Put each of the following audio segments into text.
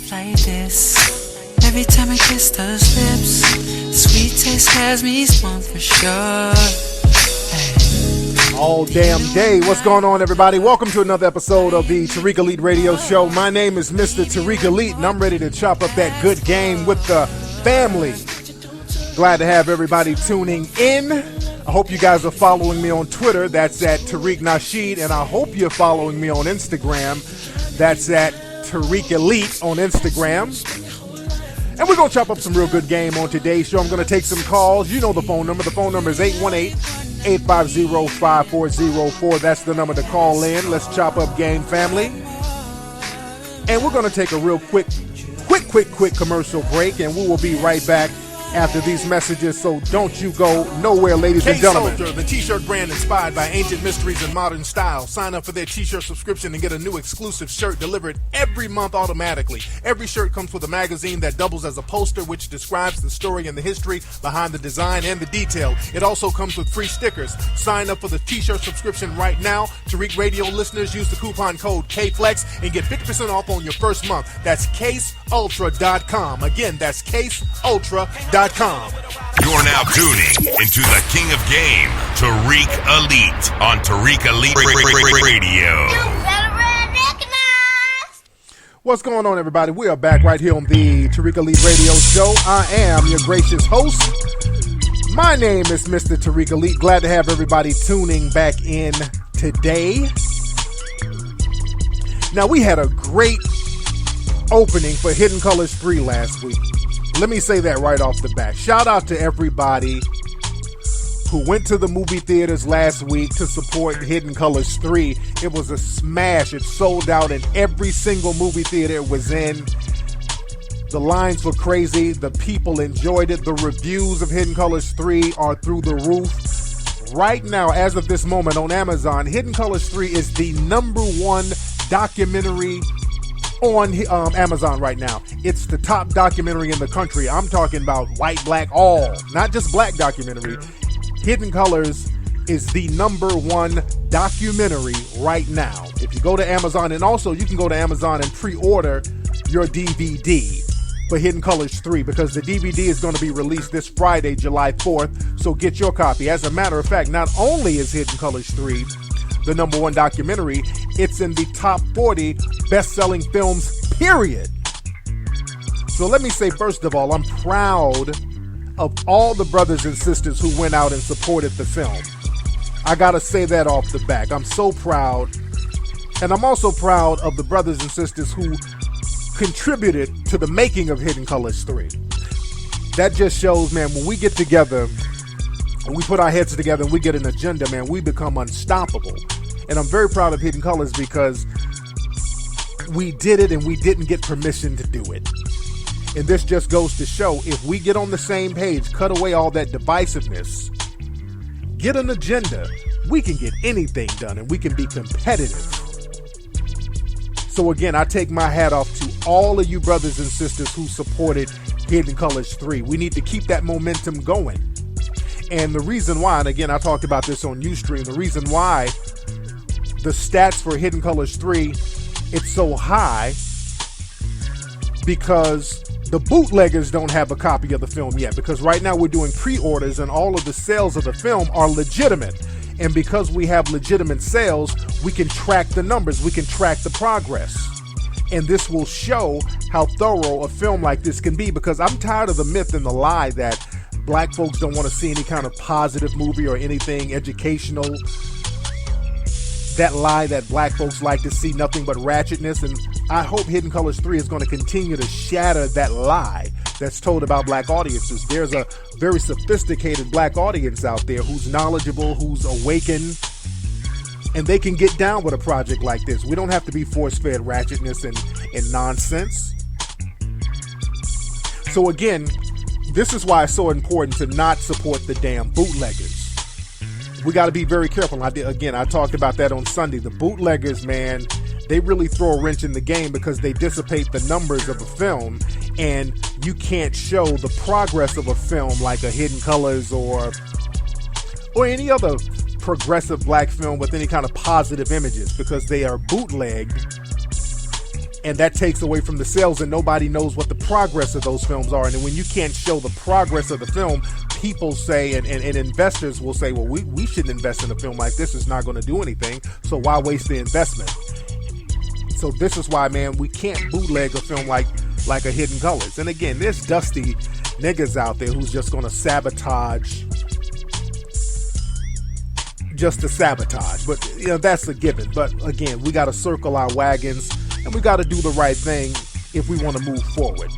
love like this. Every time I kiss those lips, sweet taste has me spun for sure. All damn day. What's going on, everybody? Welcome to another episode of the Tariq Elite Radio Show. My name is Mr. Tariq Elite, and I'm ready to chop up that good game with the family. Glad to have everybody tuning in. I hope you guys are following me on Twitter. That's at Tariq Nasheed, and I hope you're following me on Instagram. That's at Tariq Elite on Instagram. And we're going to chop up some real good game on today's show. I'm going to take some calls. You know the phone number. The phone number is 818-850-5404. That's the number to call in. Let's chop up game, family. And we're going to take a real quick commercial break, and we will be right back after these messages, so don't you go nowhere, ladies and gentlemen. Soldier, the t-shirt brand inspired by ancient mysteries and modern style. Sign up for their t-shirt subscription and get a new exclusive shirt delivered every month automatically. Every shirt comes with a magazine that doubles as a poster, which describes the story and the history behind the design and the detail. It also comes with free stickers. Sign up for the t-shirt subscription right now. Tariq Radio listeners use the coupon code KFLEX and get 50% off on your first month. That's CaseUltra.com. Again, that's CaseUltra.com. You're now tuning into the King of Game, Tariq Elite, on Tariq Elite Radio. You better recognize. What's going on, everybody? We are back right here on the Tariq Elite Radio Show. I am your gracious host. My name is Mr. Tariq Elite. Glad to have everybody tuning back in today. Now, we had a great opening for Hidden Colors 3 last week. Let me say that right off the bat. Shout out to everybody who went to the movie theaters last week to support Hidden Colors 3. It was a smash. It sold out in every single movie theater it was in. The lines were crazy. The people enjoyed it. The reviews of Hidden Colors 3 are through the roof. Right now, as of this moment on Amazon, Hidden Colors 3 is the #1 documentary on Amazon right now. It's the top documentary in the country. I'm talking about white, black, all, not just black documentary. Hidden Colors is the #1 documentary right now. If you go to Amazon, and also you can go to Amazon and pre-order your DVD for Hidden Colors 3, because the DVD is going to be released this Friday, July 4th, so get your copy. As a matter of fact, not only is Hidden Colors 3 the #1 documentary, it's in the top 40 best-selling films, period. So let me say, first of all, I'm proud of all the brothers and sisters who went out and supported the film. I gotta say that off the back. I'm so proud. And I'm also proud of the brothers and sisters who contributed to the making of Hidden Colors 3. That just shows, man, when we get together, when we put our heads together and we get an agenda, man, we become unstoppable. And I'm very proud of Hidden Colors because we did it and we didn't get permission to do it. And this just goes to show, if we get on the same page, cut away all that divisiveness, get an agenda, we can get anything done and we can be competitive. So again, I take my hat off to all of you brothers and sisters who supported Hidden Colors 3. We need to keep that momentum going. And the reason why, and again, I talked about this on Ustream, the reason why the stats for Hidden Colors 3, it's so high, because the bootleggers don't have a copy of the film yet, because right now we're doing pre-orders and all of the sales of the film are legitimate. And because we have legitimate sales, we can track the numbers, we can track the progress. And this will show how thorough a film like this can be, because I'm tired of the myth and the lie that black folks don't want to see any kind of positive movie or anything educational. That lie that black folks like to see nothing but ratchetness. And I hope Hidden Colors 3 is going to continue to shatter that lie that's told about black audiences. There's a very sophisticated black audience out there who's knowledgeable, who's awakened, and they can get down with a project like this. We don't have to be force-fed ratchetness and nonsense. So again, this is why it's so important to not support the damn bootleggers. We got to be very careful. I talked about that on Sunday. The bootleggers, man, they really throw a wrench in the game because they dissipate the numbers of a film, and you can't show the progress of a film like a Hidden Colors or any other progressive black film with any kind of positive images, because they are bootlegged And that takes away from the sales, and nobody knows what the progress of those films are. And when you can't show the progress of the film, people say, and investors will say, well, we shouldn't invest in a film like this. It's not going to do anything, so why waste the investment? So this is why, man, we can't bootleg a film like A Hidden Colors. And again, there's dusty niggas out there who's just going to sabotage just to sabotage. But, you know, that's a given. But again, we got to circle our wagons, and we got to do the right thing if we want to move forward.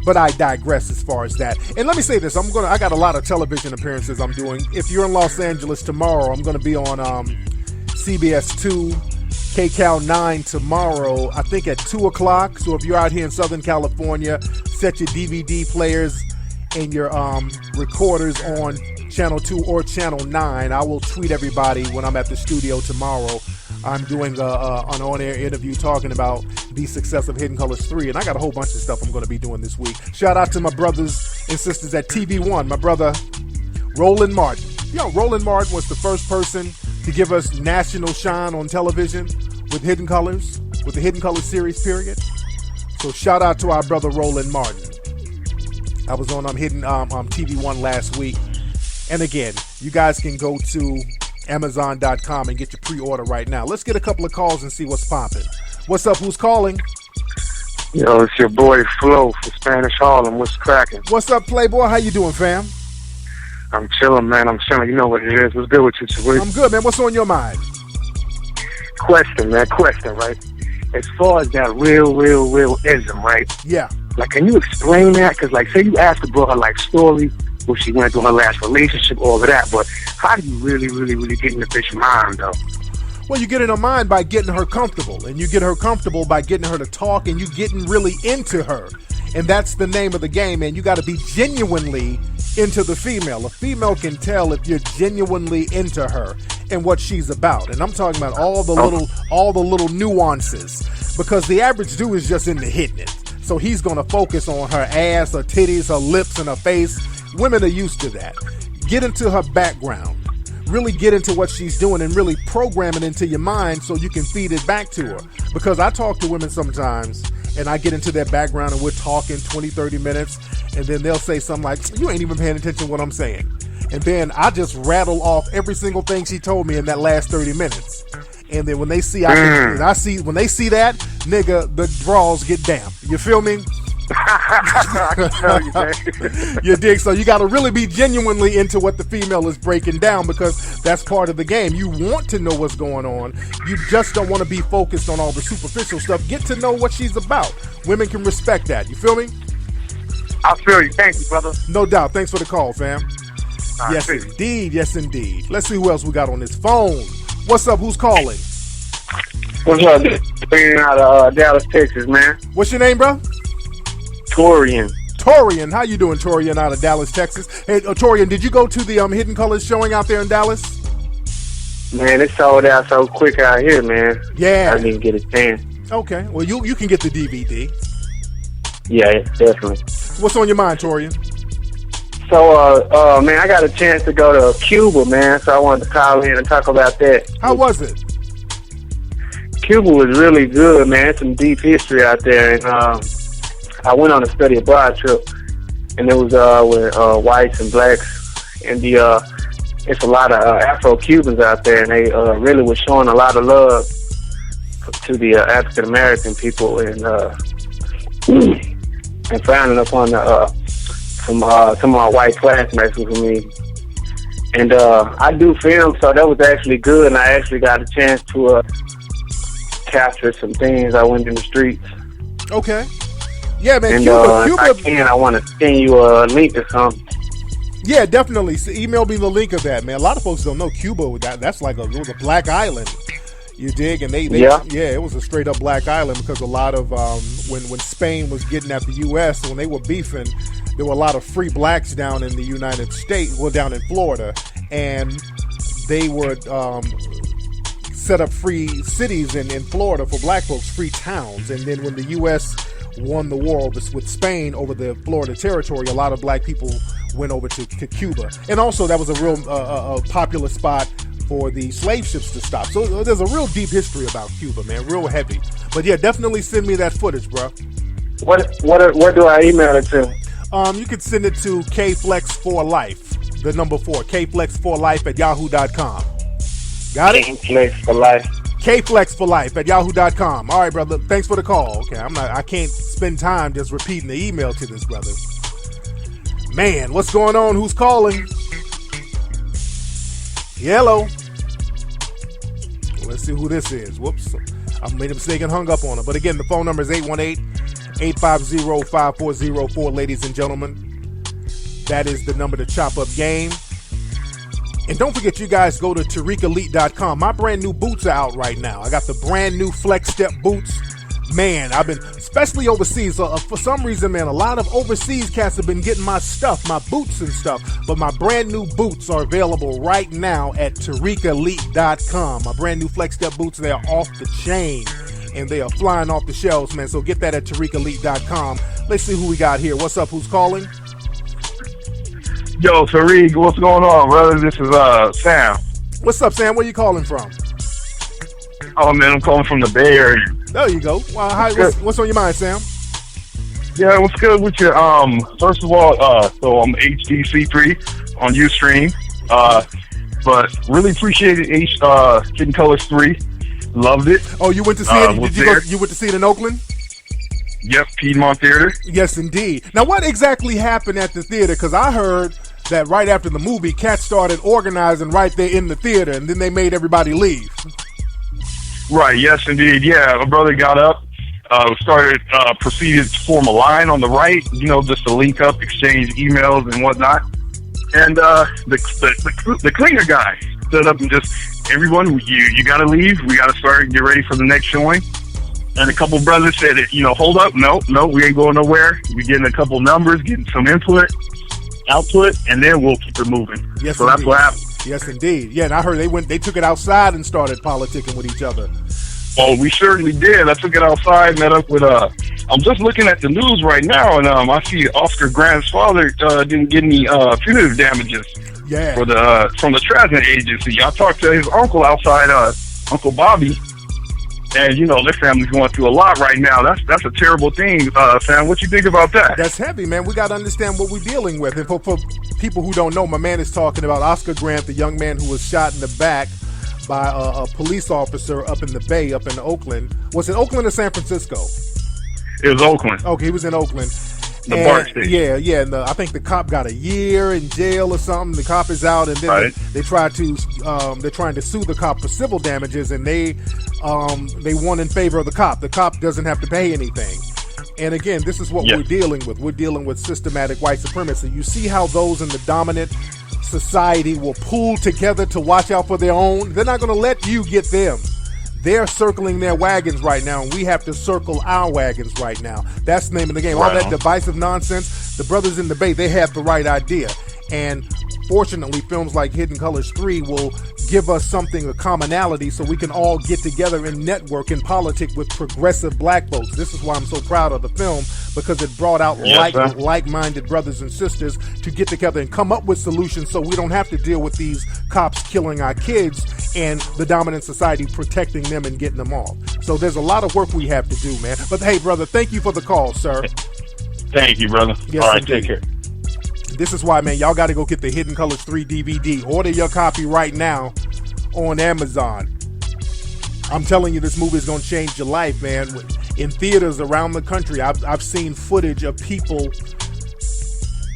But I digress as far as that. And let me say this, I got a lot of television appearances I'm doing. If you're in Los Angeles tomorrow, I'm going to be on CBS 2, KCAL 9 tomorrow, I think at 2 o'clock. So if you're out here in Southern California, set your DVD players and your recorders on Channel 2 or Channel 9. I will tweet everybody when I'm at the studio tomorrow. I'm doing an on-air interview talking about the success of Hidden Colors 3, and I got a whole bunch of stuff I'm going to be doing this week. Shout out to my brothers and sisters at TV1, my brother Roland Martin. Roland Martin was the first person to give us national shine on television with Hidden Colors, with the Hidden Colors series, period. So shout out to our brother Roland Martin. I was on Hidden TV1 last week. And again, you guys can go to Amazon.com and get your pre-order right now. Let's get a couple of calls and see what's popping. What's up? Who's calling? Yo, it's your boy Flo from Spanish Harlem. What's cracking? What's up, Playboy? How you doing, fam? I'm chilling, man. I'm chilling. You know what it is. What's good with you, Tariq? I'm good, man. What's on your mind? Question, right? As far as that real ism, right? Yeah. Like, can you explain that? Because, like, say you ask about her, like, story, where she went through her last relationship, all of that, but how do you really get in the bitch's mind, though? Well, you get in her mind by getting her comfortable, and you get her comfortable by getting her to talk, and you getting really into her. And that's the name of the game, man. You got to be genuinely into the female. A female can tell if you're genuinely into her and what she's about. And I'm talking about all the little nuances, because the average dude is just into hitting it. So he's going to focus on her ass, her titties, her lips, and her face. Women are used to that. Get into her background. Really get into what she's doing and really program it into your mind so you can feed it back to her. Because I talk to women sometimes and I get into their background and we're talking 20, 30 minutes, and then they'll say something like, you ain't even paying attention to what I'm saying. And then I just rattle off every single thing she told me in that last 30 minutes. And then when they see when they see that, nigga, the draws get damp. You feel me? You dig? So you got to really be genuinely into what the female is breaking down, because that's part of the game. You want to know what's going on. You just don't want to be focused on all the superficial stuff. Get to know what she's about. Women can respect that. You feel me? I feel you. Thank you, brother. No doubt. Thanks for the call, fam. Yes, indeed. Yes, indeed. Let's see who else we got on this phone. What's up? Who's calling? What's up? Being out of Dallas, Texas, man. What's your name, bro? Torian, how you doing, Torian, out of Dallas, Texas? Hey, Torian, did you go to the Hidden Colors showing out there in Dallas? Man, it sold out so quick out here, man. Yeah. I didn't get a chance. Okay, well, you can get the DVD. Yeah, definitely. What's on your mind, Torian? So, man, I got a chance to go to Cuba, man, so I wanted to call in and talk about that. How was it? Cuba was really good, man. Some deep history out there, and I went on a study abroad trip, and it was with whites and blacks, and it's a lot of Afro-Cubans out there, and they really was showing a lot of love to the African American people, and frowning upon some of my white classmates with me. And I do film, so that was actually good, and I actually got a chance to capture some things. I went in the streets. Okay. Yeah, man. And Cuba. I want to send you a link or something. Yeah, definitely. Email me the link of that, man. A lot of folks don't know Cuba. That's like it was a black island. You dig? And it was a straight up black island, because a lot of when Spain was getting at the U.S., when they were beefing, there were a lot of free blacks down in the United States, down in Florida, and they would set up free cities in Florida for black folks, free towns. And then when the U.S. won the war with Spain over the Florida territory, a lot of black people went over to Cuba. And also that was a real popular spot for the slave ships to stop. So there's a real deep history about Cuba, man, real heavy. But yeah, definitely send me that footage, bro. Where do I email it to? You could send it to kflex4life, the number 4, kflex4life@yahoo.com. Got it? Kflex for life. kflex4life@yahoo.com. All right, brother. Thanks for the call. Okay, I can't spend time just repeating the email to this brother. Man, what's going on? Who's calling? Hello. Let's see who this is. Whoops. I made a mistake and hung up on her. But again, the phone number is 818-850-5404, ladies and gentlemen. That is the number to chop up game. And don't forget, you guys go to TariqElite.com. My brand new boots are out right now. I got the brand new Flex Step boots. Man, I've been, especially overseas, for some reason, man, a lot of overseas cats have been getting my stuff, my boots and stuff. But my brand new boots are available right now at TariqElite.com. My brand new Flex Step boots, they are off the chain. And they are flying off the shelves, man. So get that at TariqElite.com. Let's see who we got here. What's up? Who's calling? Yo, Tariq, what's going on, brother? This is Sam. What's up, Sam? Where you calling from? Oh, man, I'm calling from the Bay Area. There you go. Well, what's on your mind, Sam? Yeah, what's good with you? First of all, so I'm HDC3 on Ustream. But really appreciated Hidden Colors 3. Loved it. Oh, you went to see it? You went to see it in Oakland? Yep, Piedmont Theater. Yes, indeed. Now, what exactly happened at the theater? Because I heard that right after the movie, cats started organizing right there in the theater, and then they made everybody leave. Right, yes, indeed. Yeah, my brother got up, proceeded to form a line on the right, just to link up, exchange emails and whatnot. And the cleaner guy stood up and just, everyone, you got to leave. We got to get ready for the next showing. And a couple brothers said, hold up, no, we ain't going nowhere. We're getting a couple numbers, getting some output, and then we'll keep it moving. Yes, so indeed. That's what happened. Yes, indeed. Yeah, and I heard they took it outside and started politicking with each other. Oh, we certainly did. I took it outside, met up with, I'm just looking at the news right now, and I see Oscar Grant's father didn't get any punitive damages from the transit agency. I talked to his uncle outside, Uncle Bobby, and, their family's going through a lot right now. That's a terrible thing, Sam. What you think about that? That's heavy, man. We got to understand what we're dealing with. And for people who don't know, my man is talking about Oscar Grant, the young man who was shot in the back by a police officer up in the Bay, up in Oakland. Was it Oakland or San Francisco? It was Oakland. Okay, he was in Oakland. The BART station. Yeah, and I think the cop got a year in jail or something. The cop is out, and then they're trying to sue the cop for civil damages, and they won in favor of the cop. The cop doesn't have to pay anything. And again, this is what we're dealing with. We're dealing with systematic white supremacy. You see how those in the dominant society will pool together to watch out for their own. They're not going to let you get them. They're circling their wagons right now, and we have to circle our wagons right now. That's the name of the game. All that divisive nonsense, the brothers in the Bay, they have the right idea. And fortunately, films like Hidden Colors 3 will give us something, a commonality, so we can all get together and network and politic with progressive black folks. This is why I'm so proud of the film, because it brought out like-minded brothers and sisters to get together and come up with solutions so we don't have to deal with these cops killing our kids and the dominant society protecting them and getting them off. So there's a lot of work we have to do, man. But hey, brother, thank you for the call, sir. Thank you, brother. Yes, all right, indeed. take care. This is why, man, y'all got to go get the Hidden Colors 3 DVD. Order your copy right now on Amazon. I'm telling you, this movie is going to change your life, man. In theaters around the country, I've seen footage of people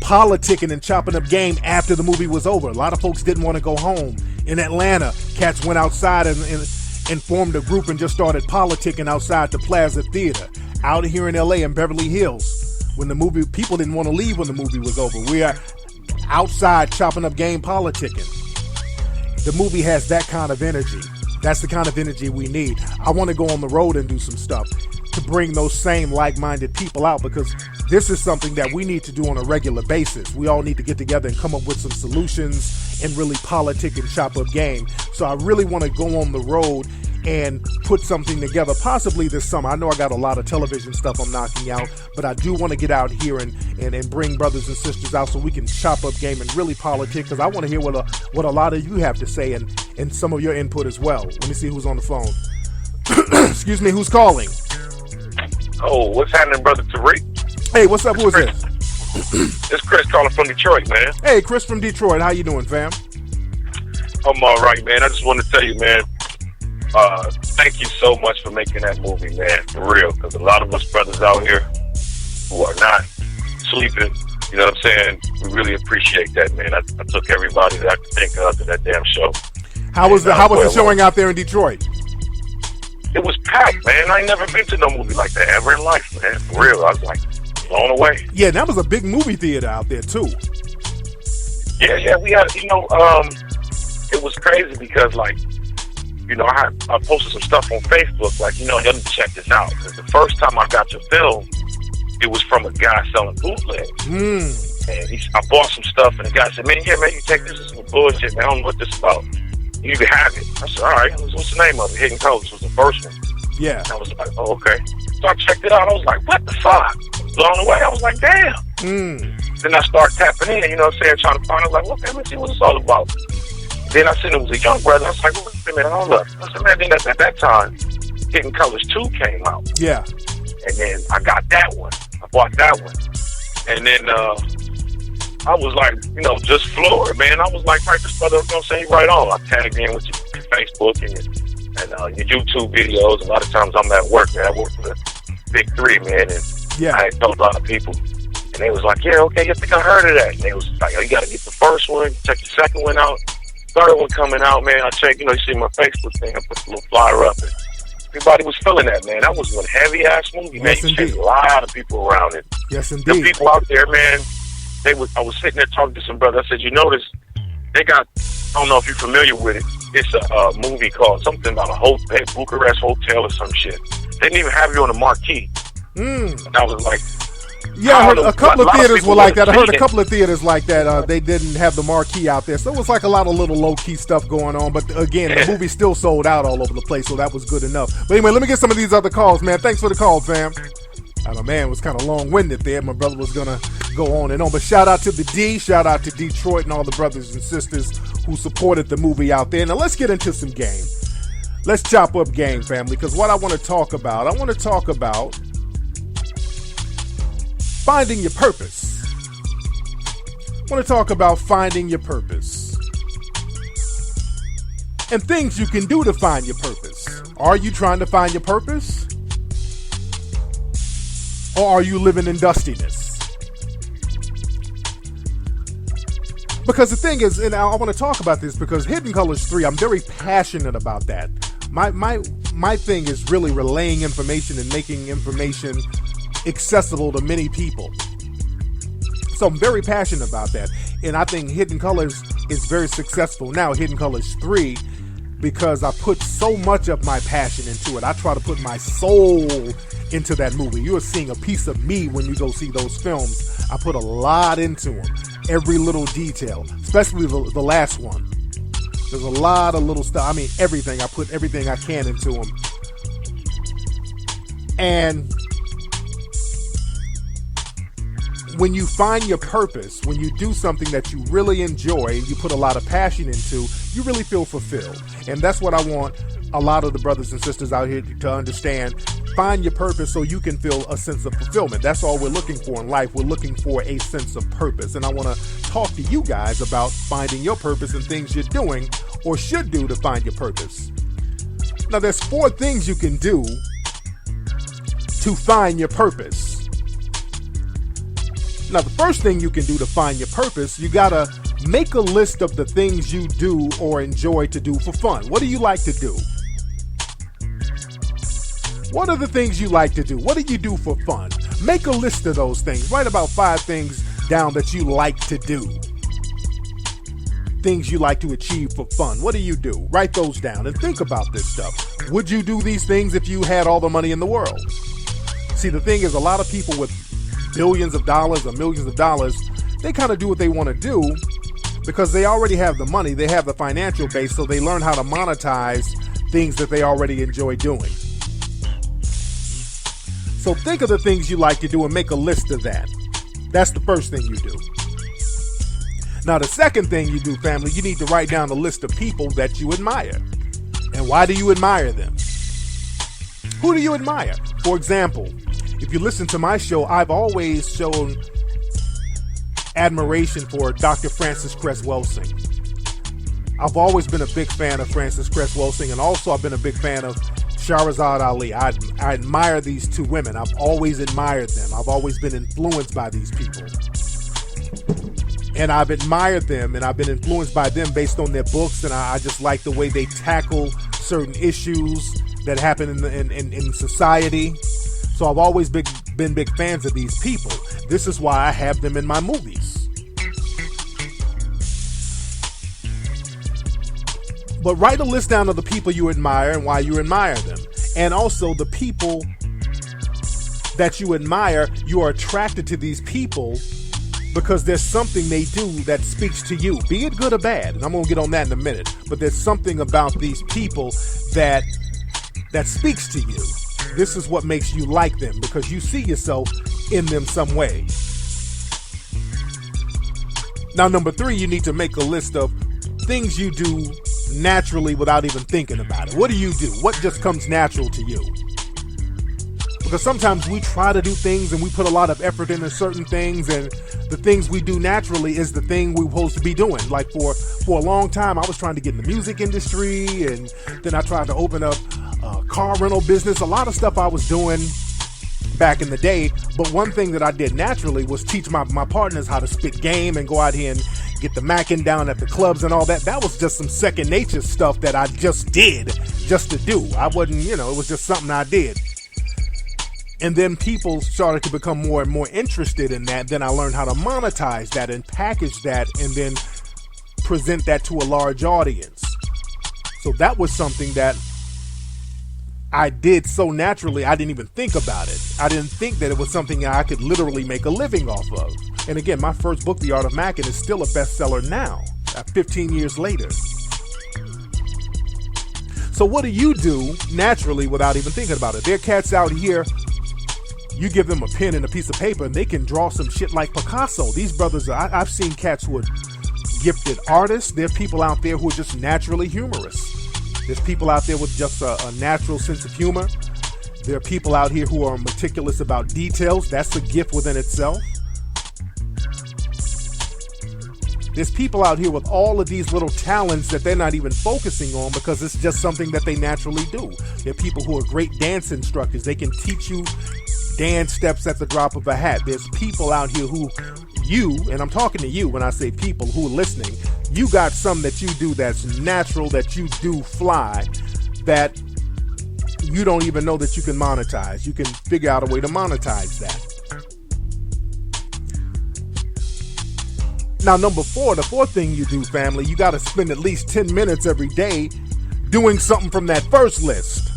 politicking and chopping up game after the movie was over. A lot of folks didn't want to go home. In Atlanta, cats went outside and formed a group and just started politicking outside the Plaza Theater. Out here in LA and Beverly Hills, when the movie, people didn't want to leave when the movie was over. We are outside chopping up game politicking. The movie has that kind of energy. That's the kind of energy we need. I want to go on the road and do some stuff to bring those same like-minded people out, because this is something that we need to do on a regular basis. We all need to get together and come up with some solutions and really politic and chop up game. So I really want to go on the road and put something together, possibly this summer. I know I got a lot of television stuff I'm knocking out, but I do want to get out here and bring brothers and sisters out so we can chop up game and really politic, because I want to hear what a lot of you have to say and some of your input as well. Let me see who's on the phone. Excuse me, who's calling? Oh, what's happening, brother Tariq? Hey, what's up? Who is this? It's Chris calling from Detroit, man. Hey, Chris from Detroit. How you doing, fam? I'm all right, man. I just want to tell you, man, thank you so much for making that movie, man, for real, because a lot of us brothers out here who are not sleeping, you know what I'm saying, we really appreciate that, man. I took everybody that I could think of to that damn show. How was the showing out there in Detroit? It was packed, man. I ain't never been to no movie like that ever in life, man, for real. I was like blown away. Yeah, that was a big movie theater out there too. Yeah, we had, it was crazy because, like, I posted some stuff on Facebook, like, let me check this out. Because the first time I got to film, it was from a guy selling bootlegs. And I bought some stuff, and the guy said, man, you take this as some bullshit, man. I don't know what this is about. You can have it. I said, all right, what's the name of it? Hidden Colors was the first one. Yeah. And I was like, oh, okay. So I checked it out. I was like, what the fuck? Blown away. I was like, damn. Then I started tapping in, trying to find out, like, okay, let's see what it's all about. Then I seen it was a young brother. I was like, wait a minute, hold up. I said, man, then at that time, Hidden Colors 2 came out. Yeah. And then I got that one. I bought that one. And then I was like, just floored, man. I was like, right, this brother was going to say right on. I tagged in with your Facebook and your YouTube videos. A lot of times I'm at work, man. I work for the Big Three, man. And yeah. I had told a lot of people. And they was like, yeah, okay, I think I heard of that. And they was like, you got to get the first one, check the second one out. Third one coming out, man. I checked, you see my Facebook thing. I put the little flyer up. And everybody was feeling that, man. That was one heavy-ass movie, man. Yes, you chased a lot of people around it. Yes, indeed. The people out there, man, I was sitting there talking to some brother. I said, you notice, they got, I don't know if you're familiar with it. It's a movie called something about a hotel, Bucharest Hotel or some shit. They didn't even have you on the marquee. And I was like, yeah, I heard a couple of theaters were like that. I heard a couple of theaters like that. They didn't have the marquee out there. So it was like a lot of little low-key stuff going on. But again, the movie still sold out all over the place, so that was good enough. But anyway, let me get some of these other calls, man. Thanks for the call, fam. My man was kind of long-winded there. My brother was going to go on and on. But shout out to the D, shout out to Detroit and all the brothers and sisters who supported the movie out there. Now let's get into some game. Let's chop up game, family, because what I want to talk about finding your purpose. I want to talk about finding your purpose and things you can do to find your purpose. Are you trying to find your purpose? Or are you living in dustiness? Because the thing is, and I want to talk about this because Hidden Colors 3, I'm very passionate about that. My thing is really relaying information and making information accessible to many people. So I'm very passionate about that. And I think Hidden Colors is very successful now, Hidden Colors 3, because I put so much of my passion into it. I try to put my soul into that movie. You are seeing a piece of me when you go see those films. I put a lot into them. Every little detail, especially the last one. There's a lot of little stuff. I mean, everything. I put everything I can into them. And when you find your purpose, when you do something that you really enjoy and you put a lot of passion into, you really feel fulfilled. And that's what I want a lot of the brothers and sisters out here to understand. Find your purpose so you can feel a sense of fulfillment. That's all we're looking for in life. We're looking for a sense of purpose. And I want to talk to you guys about finding your purpose and things you're doing or should do to find your purpose. Now, there's 4 things you can do to find your purpose. Now, the first thing you can do to find your purpose, you gotta make a list of the things you do or enjoy to do for fun. What do you like to do? What are the things you like to do? What do you do for fun? Make a list of those things. Write about 5 things down that you like to do. Things you like to achieve for fun. What do you do? Write those down and think about this stuff. Would you do these things if you had all the money in the world? See, the thing is, a lot of people with billions of dollars or millions of dollars, they kind of do what they want to do because they already have the money, they have the financial base, so they learn how to monetize things that they already enjoy doing. So think of the things you like to do and make a list of that. That's the first thing you do. Now, the second thing you do, family, you need to write down a list of people that you admire. And why do you admire them? Who do you admire? For example, if you listen to my show, I've always shown admiration for Dr. Frances Cress Welsing. I've always been a big fan of Frances Cress Welsing, and also I've been a big fan of Shahrazad Ali. I admire these two women. I've always admired them. I've always been influenced by these people. And I've admired them, and I've been influenced by them based on their books, and I just like the way they tackle certain issues that happen in society. So I've always been big fans of these people. This is why I have them in my movies. But write a list down of the people you admire and why you admire them. And also the people that you admire, you are attracted to these people because there's something they do that speaks to you, be it good or bad. And I'm going to get on that in a minute. But there's something about these people that speaks to you. This is what makes you like them, because you see yourself in them some way. Now, number 3, you need to make a list of things you do naturally without even thinking about it. What do you do? What just comes natural to you? Because sometimes we try to do things and we put a lot of effort into certain things, and the things we do naturally is the thing we're supposed to be doing. Like for a long time, I was trying to get in the music industry, and then I tried to open up a car rental business. A lot of stuff I was doing back in the day, but one thing that I did naturally was teach my partners how to spit game and go out here and get the macking down at the clubs and all that. That was just some second nature stuff that I just did just to do. I wasn't, it was just something I did. And then people started to become more and more interested in that. Then I learned how to monetize that and package that and then present that to a large audience. So that was something that I did so naturally, I didn't even think about it. I didn't think that it was something I could literally make a living off of. And again, my first book, The Art of Macking, is still a bestseller now, 15 years later. So what do you do naturally without even thinking about it? There are cats out here, you give them a pen and a piece of paper and they can draw some shit like Picasso. These brothers, I've seen cats who are gifted artists. There are people out there who are just naturally humorous. There's people out there with just a natural sense of humor. There are people out here who are meticulous about details. That's a gift within itself. There's people out here with all of these little talents that they're not even focusing on because it's just something that they naturally do. There are people who are great dance instructors. They can teach you dance steps at the drop of a hat. There's people out here who and I'm talking to you when I say people who are listening, you got some that you do that's natural, that you do fly, that you don't even know that you can monetize. You can figure out a way to monetize that. Now, number 4, the 4th thing you do, family, you got to spend at least 10 minutes every day doing something from that first list.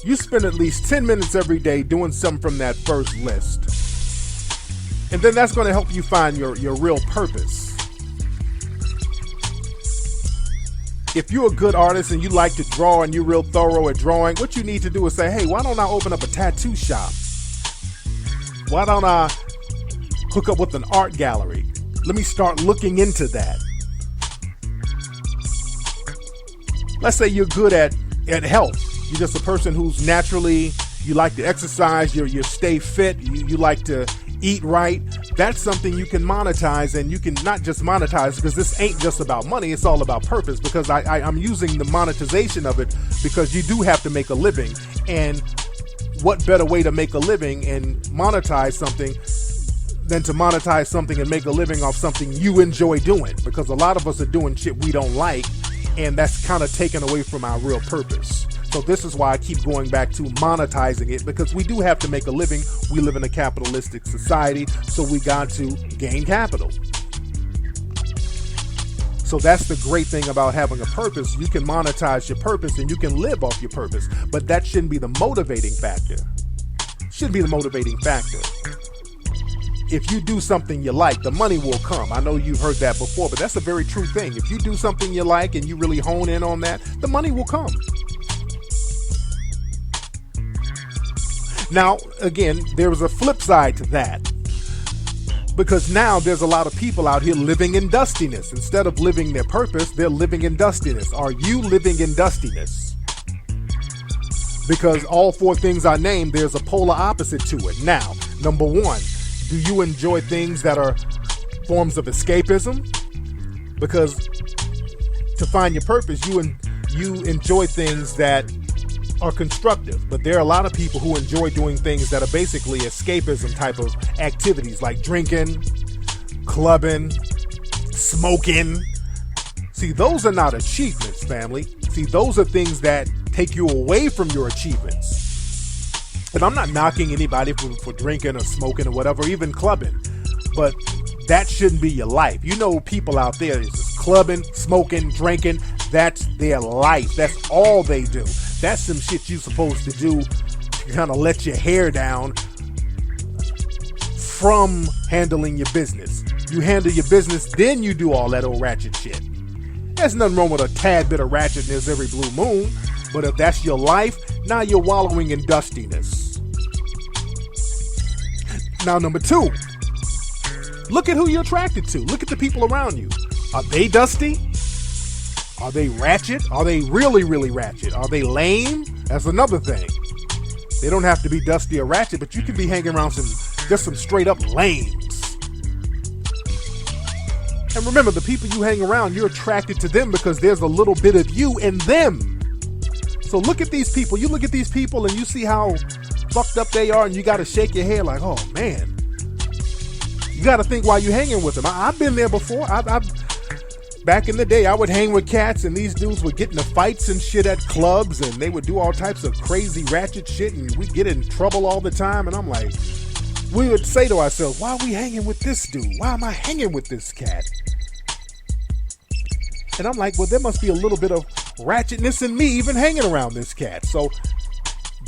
You spend at least 10 minutes every day doing something from that first list. And then that's going to help you find your real purpose. If you're a good artist and you like to draw and you're real thorough at drawing, what you need to do is say, hey, why don't I open up a tattoo shop? Why don't I hook up with an art gallery? Let me start looking into that. Let's say you're good at health. You're just a person who's naturally, you like to exercise, you stay fit, you like to eat right. That's something you can monetize, and you can not just monetize because this ain't just about money, it's all about purpose, because I'm using the monetization of it because you do have to make a living, and what better way to make a living and monetize something than to monetize something and make a living off something you enjoy doing, because a lot of us are doing shit we don't like, and that's kind of taken away from our real purpose. So this is why I keep going back to monetizing it, because we do have to make a living. We live in a capitalistic society, so we got to gain capital. So that's the great thing about having a purpose. You can monetize your purpose and you can live off your purpose, but that shouldn't be the motivating factor. Shouldn't be the motivating factor. if you do something you like, the money will come. I know you've heard that before, but that's a very true thing. If you do something you like and you really hone in on that, the money will come. Now, again, there's a flip side to that. Because now there's a lot of people out here living in dustiness. Instead of living their purpose, they're living in dustiness. Are you living in dustiness? Because all four things I named, there's a polar opposite to it. Now, number one, do you enjoy things that are forms of escapism? Because to find your purpose, you enjoy things that are constructive. But there are a lot of people who enjoy doing things that are basically escapism type of activities, like drinking, clubbing, smoking. See, those are not achievements, family. See, those are things that take you away from your achievements. And I'm not knocking anybody for drinking or smoking or whatever, even clubbing. But that shouldn't be your life. You know, people out there is just clubbing, smoking, drinking. That's their life. That's all they do. That's some shit you're supposed to do to kind of let your hair down from handling your business. You handle your business, then you do all that old ratchet shit. There's nothing wrong with a tad bit of ratchetness every blue moon. But if that's your life, now you're wallowing in dustiness. Now, number two, look at who you're attracted to. Look at the people around you. Are they dusty? Are they ratchet? Are they really, really ratchet? Are they lame? That's another thing. They don't have to be dusty or ratchet, but you can be hanging around some straight up lames. And remember, the people you hang around, you're attracted to them because there's a little bit of you in them. So look at these people. You look at these people and you see how fucked up they are, and you got to shake your head like, oh man. You got to think while you're hanging with them. I've been there before. Back in the day, I would hang with cats, and these dudes would get into fights and shit at clubs, and they would do all types of crazy ratchet shit, and we'd get in trouble all the time. And I'm like, we would say to ourselves, why are we hanging with this dude? Why am I hanging with this cat? And I'm like, well, there must be a little bit of ratchetness in me even hanging around this cat. So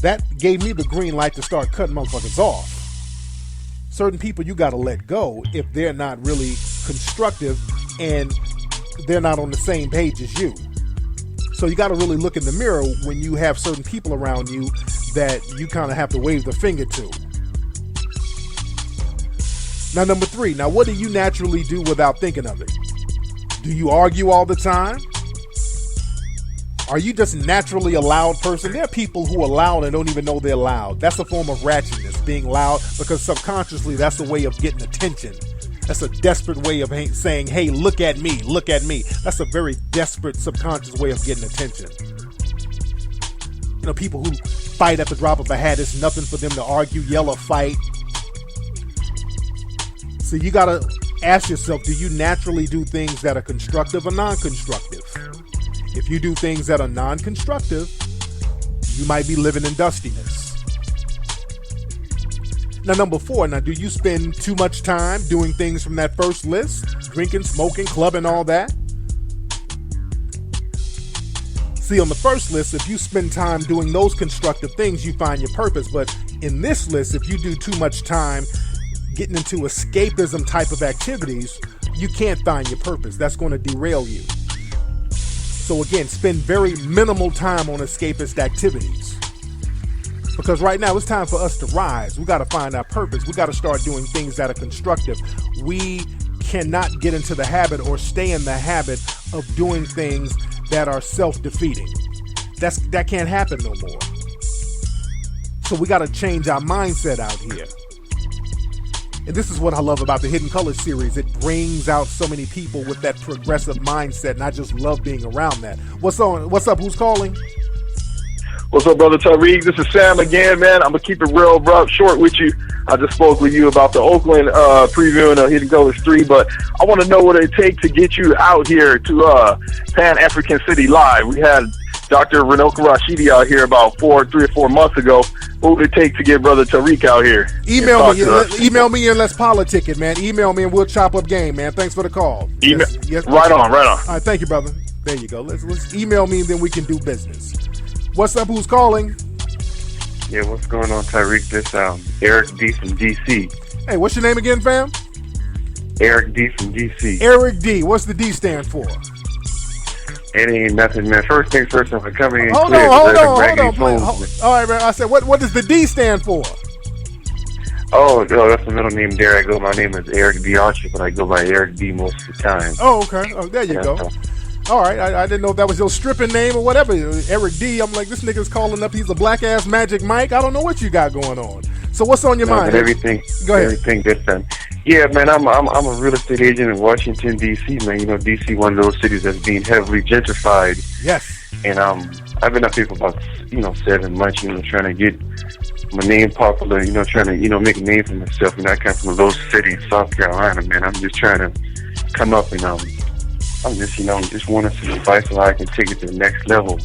that gave me the green light to start cutting motherfuckers off. Certain people you got to let go if they're not really constructive and they're not on the same page as you. So you got to really look in the mirror when you have certain people around you that you kind of have to wave the finger to. Now, number three, now what do you naturally do without thinking of it? Do you argue all the time? Are you just naturally a loud person? There are people who are loud and don't even know they're loud. That's a form of ratchetness, being loud, because subconsciously that's a way of getting attention. That's a desperate way of saying, hey, look at me, look at me. That's a very desperate subconscious way of getting attention. You know, people who fight at the drop of a hat, it's nothing for them to argue, yell, or fight. So you got to ask yourself, do you naturally do things that are constructive or non-constructive? If you do things that are non-constructive, you might be living in dustiness. Now, number four, now do you spend too much time doing things from that first list? Drinking, smoking, clubbing, all that? See, on the first list, if you spend time doing those constructive things, you find your purpose. But in this list, if you do too much time getting into escapism type of activities, you can't find your purpose. That's going to derail you. So again, spend very minimal time on escapist activities. Because right now it's time for us to rise. We got to find our purpose. We got to start doing things that are constructive. We cannot get into the habit or stay in the habit of doing things that are self-defeating. That can't happen no more. So we got to change our mindset out here. And this is what I love about the Hidden Colors series. It brings out so many people with that progressive mindset, and I just love being around that. What's up? Who's calling? What's up, brother Tariq? This is Sam again, man. I'm going to keep it real short with you. I just spoke with you about the Oakland previewing of Hidden Colors 3, but I want to know what it takes to get you out here to Pan-African City Live. We had Dr. Tariq Nasheed out here about 3 or 4 months ago. What would it take to get brother Tariq out here? Email me and let's politic it, man. Email me and we'll chop up game, man. Thanks for the call. Yes, right on. All right, thank you, brother. There you go. Let's email me and then we can do business. What's up? Who's calling? Yeah, what's going on, Tariq? This Eric D from DC. Hey, what's your name again, fam? Eric D from DC. Eric D. What's the D stand for? It ain't nothing, man. First things first, I'm coming in Hold clear. on. All right, man. I said, what does the D stand for? Oh, that's the middle name. There I go. My name is Eric D. Archer, but I go by Eric D most of the time. Oh, okay. Oh, there you go. All right. I didn't know if that was your stripping name or whatever. Eric D. I'm like, this nigga's calling up. He's a black ass Magic Mike. I don't know what you got going on. So what's on your mind? Everything. Go ahead. Everything good, son. Yeah, man. I'm a real estate agent in Washington D.C. Man, you know, D.C. one of those cities that's being heavily gentrified. Yes. And I've been up here for about 7 months. You know, trying to get my name popular. You know, trying to make a name for myself. And I come from a little city in South Carolina, man. I'm just trying to come up and I'm just wanting some advice so I can take it to the next level.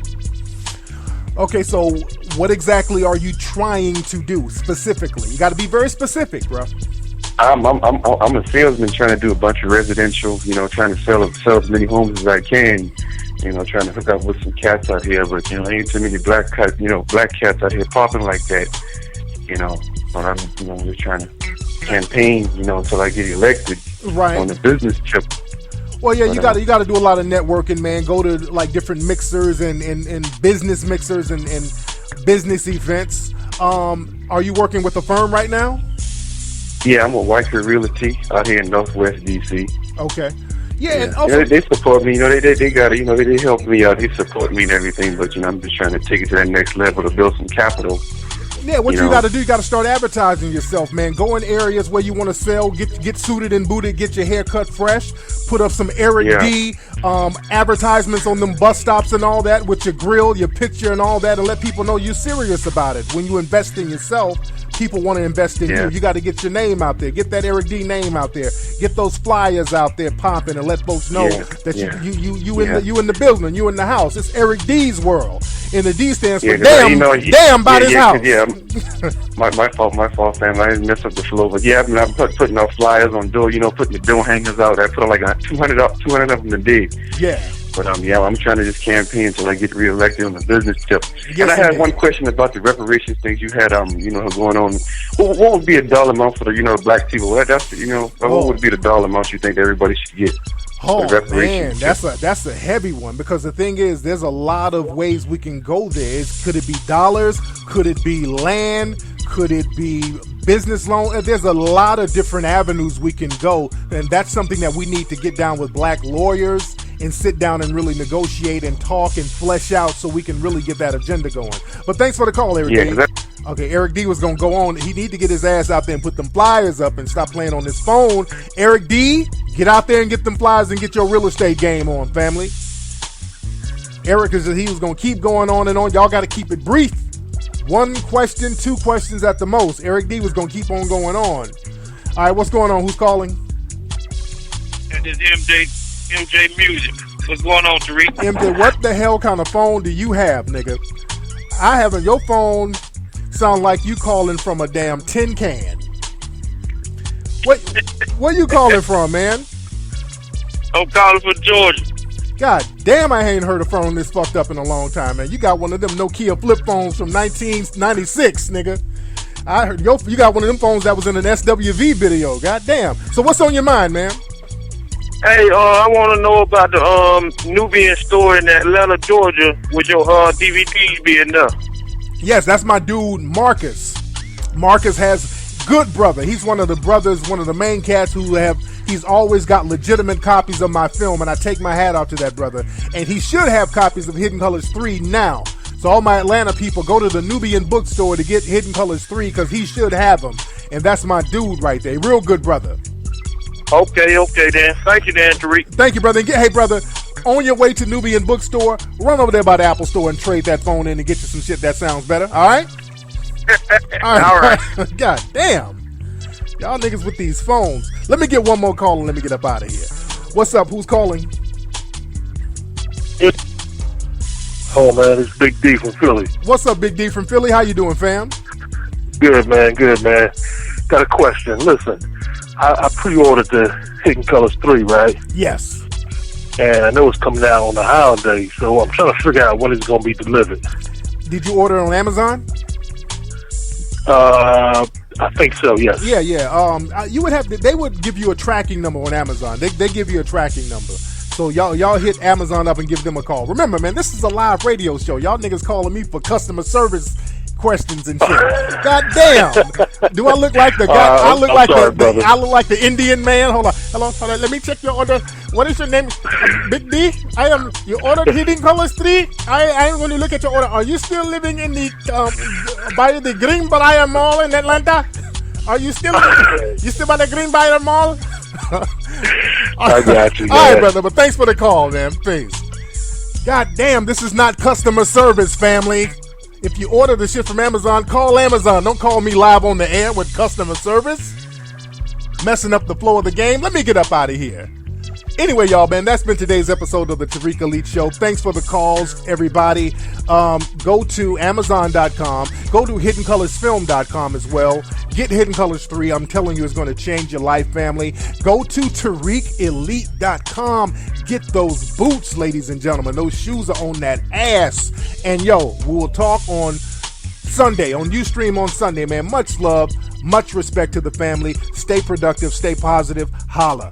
Okay, so what exactly are you trying to do specifically? You got to be very specific, bro. I'm a salesman trying to do a bunch of residential, trying to sell as many homes as I can, trying to hook up with some cats out here, but ain't too many black cats out here popping like that, but I'm just trying to campaign, until I get elected on the business tip. Well, yeah, you got to do a lot of networking, man. Go to like different mixers and business mixers and business events. Are you working with a firm right now? Yeah, I'm with Whitefield Realty out here in Northwest DC. Okay. Yeah, and also they support me. They got it. They help me out. They support me and everything. But I'm just trying to take it to that next level to build some capital. Yeah, what you got to do, you got to start advertising yourself, man. Go in areas where you want to sell, get suited and booted, get your hair cut fresh, put up some Eric D advertisements on them bus stops and all that with your grill, your picture and all that, and let people know you're serious about it. When you invest in yourself, people want to invest in you. You got to get your name out there. Get that Eric D name out there. Get those flyers out there popping and let folks know that you in the building, you in the house. It's Eric D's world. And the D stands for damn about his house. Yeah, my fault, fam. I didn't mess up the flow, but yeah, I'm putting out flyers on door. Putting the door hangers out. I put like 200 of them a day. Yeah. But I'm trying to just campaign until I get reelected on the business tip. And I had one question about the reparations things you had, going on. What would be a dollar amount for the, black people? What would be the dollar amount you think everybody should get? Oh man, that's a heavy one, because the thing is, there's a lot of ways we can go there. Could it be dollars? Could it be land? Could it be business loan? There's a lot of different avenues we can go, and that's something that we need to get down with black lawyers and sit down and really negotiate and talk and flesh out so we can really get that agenda going. But thanks for the call, Eric D. Okay, Eric D was going to go on. He need to get his ass out there and put them flyers up and stop playing on his phone. Eric D, get out there and get them flyers and get your real estate game on, family. Eric he was going to keep going on and on. Y'all got to keep it brief. One question, 2 questions at the most. Eric D was going to keep on going on. All right, what's going on? Who's calling? It is MJ Music. What's going on, Tariq? MJ, what the hell kind of phone do you have, nigga? I haven't. Your phone sound like you calling from a damn tin can. Where you calling from, man? I'm calling from Georgia. God damn, I ain't heard a phone this fucked up in a long time, man. You got one of them Nokia flip phones from 1996, nigga. I heard you got one of them phones that was in an SWV video. God damn. So what's on your mind, man? Hey, I want to know about the Nubian store in Atlanta, Georgia, with your DVDs being there. Yes, that's my dude, Marcus. Marcus has good brother. He's one of the brothers, one of the main cats he's always got legitimate copies of my film, and I take my hat off to that brother. And he should have copies of Hidden Colors 3 now. So all my Atlanta people, go to the Nubian bookstore to get Hidden Colors 3, because he should have them. And that's my dude right there. Real good brother. Okay, then. Thank you, Dan, Tariq. Thank you, brother. And hey, brother, on your way to Nubian bookstore, run over there by the Apple store and trade that phone in and get you some shit that sounds better. All right? All right. God damn. Y'all niggas with these phones. Let me get one more call and let me get up out of here. What's up? Who's calling? Oh, man, it's Big D from Philly. What's up, Big D from Philly? How you doing, fam? Good, man. Got a question. Listen, I pre-ordered the Hidden Colors 3, right? Yes. And I know it's coming out on the holiday, so I'm trying to figure out when it's going to be delivered. Did you order it on Amazon? I think so, yes. Yeah. You would have to, they would give you a tracking number on Amazon. They give you a tracking number. So y'all hit Amazon up and give them a call. Remember, man, this is a live radio show. Y'all niggas calling me for customer service questions and shit. God damn. Do I look like the guy? I look like the Indian man. Hold on. Hello. Let me check your order. What is your name? Big D? I am. You ordered Hidden Colors 3? I am going to look at your order. Are you still living in the by the Greenbrier Mall in Atlanta? Are you still by the Greenbrier Mall? I got you. All right, brother. But thanks for the call, man. Peace. God damn, this is not customer service, family. If you order the shit from Amazon, call Amazon. Don't call me live on the air with customer service. Messing up the flow of the game. Let me get up out of here. Anyway, y'all, man, that's been today's episode of the Tariq Elite Show. Thanks for the calls, everybody. Go to Amazon.com. Go to HiddenColorsFilm.com as well. Get Hidden Colors 3. I'm telling you, it's going to change your life, family. Go to TariqElite.com. Get those boots, ladies and gentlemen. Those shoes are on that ass. And, yo, we will talk on Sunday, on Ustream on Sunday, man. Much love, much respect to the family. Stay productive, stay positive. Holla.